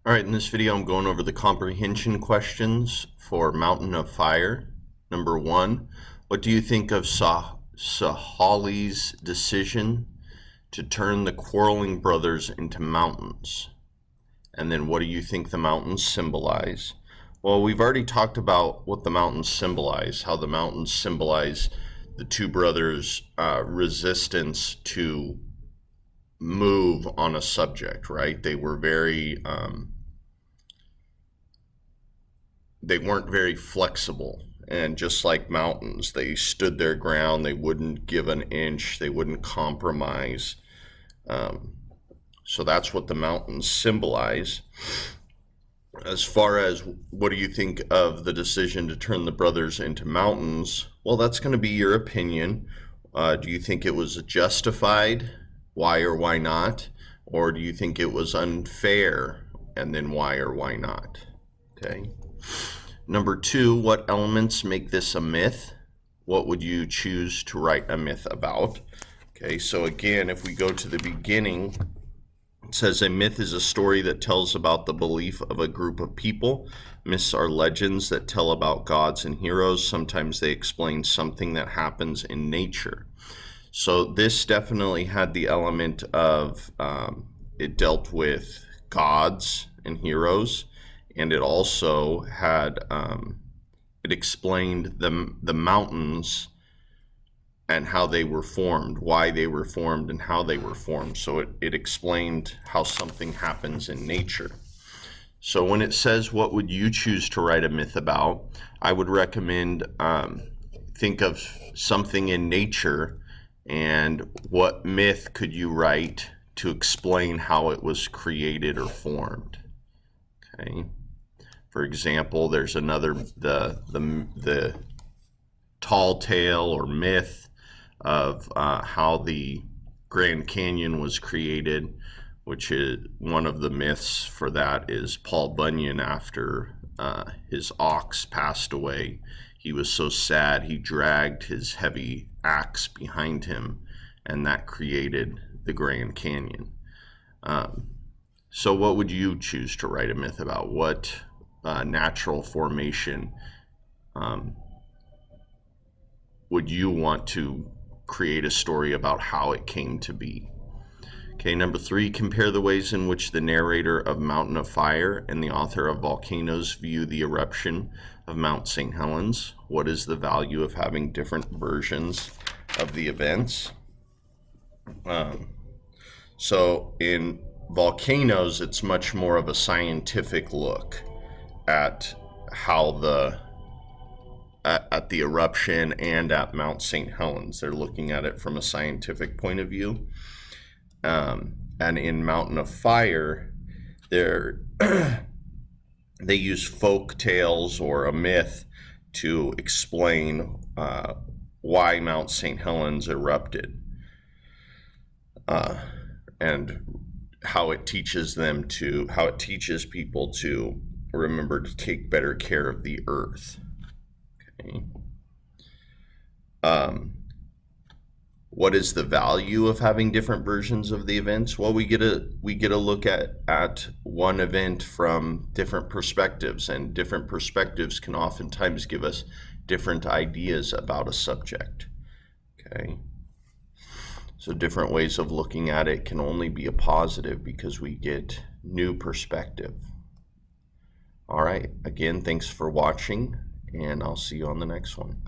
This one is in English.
All right, in this video, I'm going over the comprehension questions for Mountain of Fire. Number 1, what do you think of Sahali's decision to turn the quarreling brothers into mountains? And then what do you think the mountains symbolize? Well, we've already talked about what the mountains symbolize, how the mountains symbolize the two brothers' resistance to move on a subject, right? They were they weren't very flexible, and just like mountains, they stood their ground. They wouldn't give an inch. They wouldn't compromise. So that's what the mountains symbolize. As far as what do you think of the decision to turn the brothers into mountains? Well, that's going to be your opinion. Do you think it was justified? Why or why not? Or do you think it was unfair? And then why or why not? Okay. Number 2, what elements make this a myth? What would you choose to write a myth about? Okay, so again, if we go to the beginning, it says a myth is a story that tells about the belief of a group of people. Myths are legends that tell about gods and heroes. Sometimes they explain something that happens in nature. So this definitely had the element of, it dealt with gods and heroes, and it also had, it explained the mountains and how they were formed, why they were formed, and how they were formed. So it explained how something happens in nature. So when it says, what would you choose to write a myth about? I would recommend think of something in nature, and what myth could you write to explain how it was created or formed? Okay. For example, there's another, the tall tale or myth of how the Grand Canyon was created, which is one of the myths for that is Paul Bunyan, after his ox passed away. He was so sad he dragged his heavy axe behind him, and that created the Grand Canyon. So what would you choose to write a myth about? What natural formation would you want to create a story about how it came to be? Okay, number 3, compare the ways in which the narrator of Mountain of Fire and the author of Volcanoes view the eruption of Mount St. Helens. What is the value of having different versions of the events? So in Volcanoes, it's much more of a scientific look at how at the eruption and at Mount St. Helens. They're looking at it from a scientific point of view. And in Mountain of Fire, they use folk tales or a myth to explain why Mount St. Helens erupted, and how it teaches people to remember to take better care of the earth. Okay. What is the value of having different versions of the events? Well, we get a look at one event from different perspectives, and different perspectives can oftentimes give us different ideas about a subject. Okay. So different ways of looking at it can only be a positive because we get new perspective. All right. Again, thanks for watching, and I'll see you on the next one.